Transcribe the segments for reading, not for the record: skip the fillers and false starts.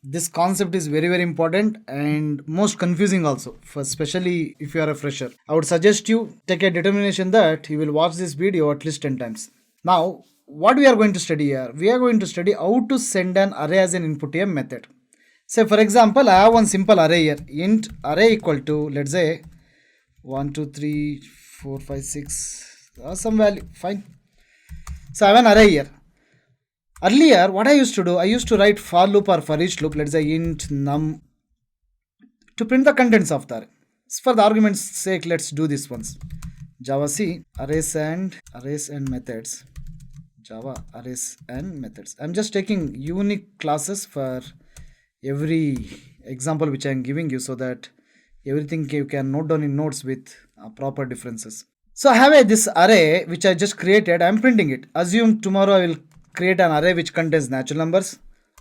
This concept is very very important and most confusing also, for especially if you are a fresher. I would suggest you take a determination that you will watch this video at least 10 times. Now, what we are going to study here? We are going to study how to send an array as an input to a method. Say for example, I have one simple array here. Int array equal to, let's say, 1, 2, 3, 4, 5, 6, some value, fine. So I have an array here. Earlier, what I used to do, I used to write for loop or for each loop, let's say int num, to print the contents of the array. For the argument's sake, let's do this once. Java C arrays and methods. Java arrays and methods. I'm just taking unique classes for every example which I'm giving you, so that everything you can note down in notes with proper differences. So I have this array which I just created. I'm printing it. Assume tomorrow I will create an array which contains natural numbers,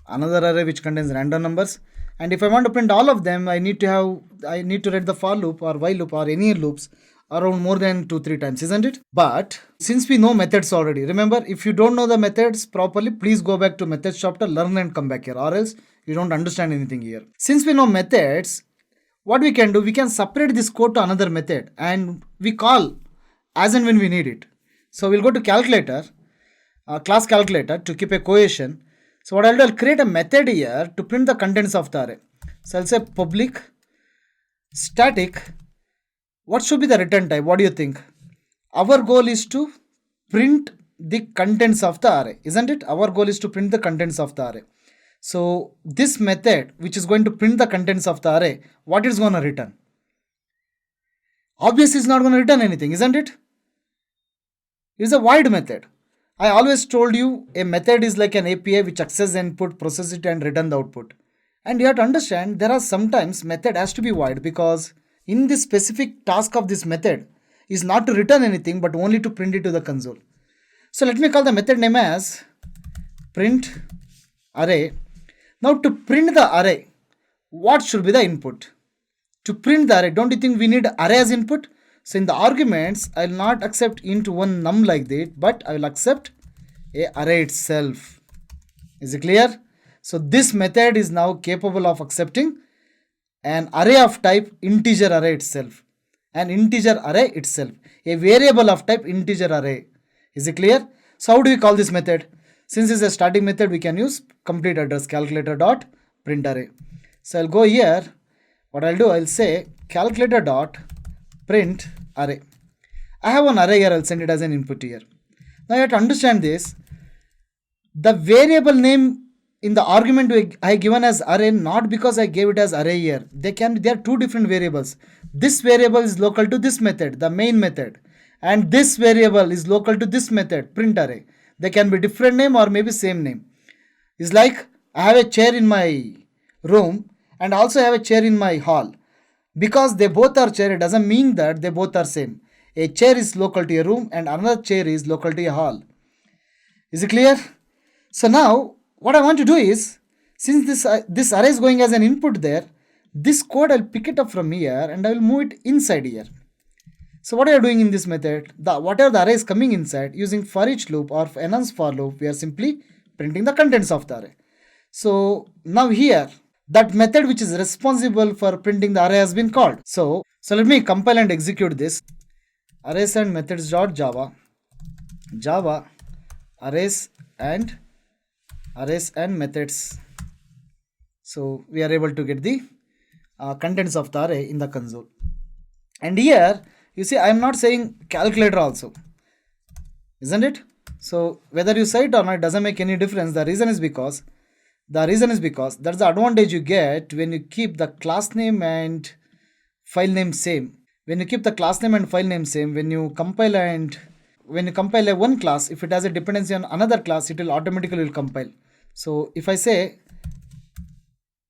another array which contains random numbers, and if I want to print all of them, I need to write the for loop or while loop or any loops around more than 2-3 times, isn't it? But since we know methods already, remember, if you don't know the methods properly, please go back to methods chapter, learn and come back here, or else you don't understand anything here. Since we know methods, what we can do, we can separate this code to another method and we call as and when we need it. So we'll go to calculator, class calculator, to keep a cohesion. So what I'll do, I'll create a method here to print the contents of the array. So I'll say public static. What should be the return type? What do you think? Our goal is to print the contents of the array, isn't it? Our goal is to print the contents of the array. So this method, which is going to print the contents of the array, what is going to return? Obviously, it's not going to return anything, isn't it? It's a void method. I always told you a method is like an API which accesses input, processes it, and return the output. And you have to understand there are sometimes method has to be void, because in this specific task of this method is not to return anything but only to print it to the console. So let me call the method name as print array. Now to print the array, what should be the input? To print the array, don't you think we need array as input? So in the arguments, I will not accept int one num like that, but I will accept a array itself. Is it clear? So this method is now capable of accepting an array of type integer array itself. An integer array itself. A variable of type integer array. Is it clear? So how do we call this method? Since it's a static method, we can use complete address calculator dot print array. So I'll go here. What I'll do, I'll say calculator dot print array. I have an array here, I'll send it as an input here. Now you have to understand this. The variable name in the argument I given as array, not because I gave it as array here. They are two different variables. This variable is local to this method, the main method, and this variable is local to this method, print array. They can be different name or maybe same name. It's like I have a chair in my room and also have a chair in my hall. Because they both are chair, it doesn't mean that they both are same. A chair is local to a room and another chair is local to a hall. Is it clear? So now what I want to do is, since this array is going as an input there, this code I'll pick it up from here and I will move it inside here. So what are you doing in this method? Whatever the array is coming inside, using for each loop or enhance for loop, we are simply printing the contents of the array. So now here, that method which is responsible for printing the array has been called. So let me compile and execute this. Arrays and methods dot Java arrays and methods. So we are able to get the contents of the array in the console. And here you see I am not saying calculator also, isn't it? So whether you say it or not, it doesn't make any difference. The reason is because that's the advantage you get when you keep the class name and file name same. When you keep the class name and file name same, when you compile a one class, if it has a dependency on another class, it will automatically compile. So if I say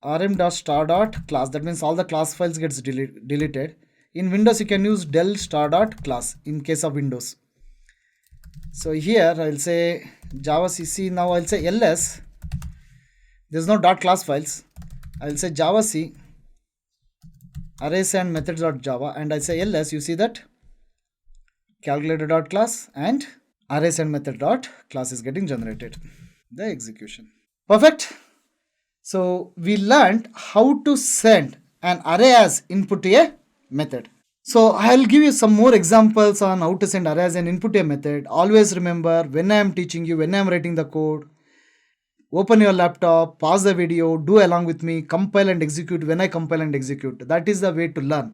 rm.star.class, that means all the class files gets deleted. In Windows, you can use del star.class in case of Windows. So here I'll say Java CC. Now I'll say ls. There's no dot class files. I'll say Java C arrays and methods.java, and I say ls. You see that calculator.class and arrays and method.class is getting generated. The execution. Perfect. So we learned how to send an array as input to a method. So I'll give you some more examples on how to send array as an input to a method. Always remember, when I am teaching you, when I am writing the code, open your laptop, pause the video, do along with me, compile and execute when I compile and execute. That is the way to learn.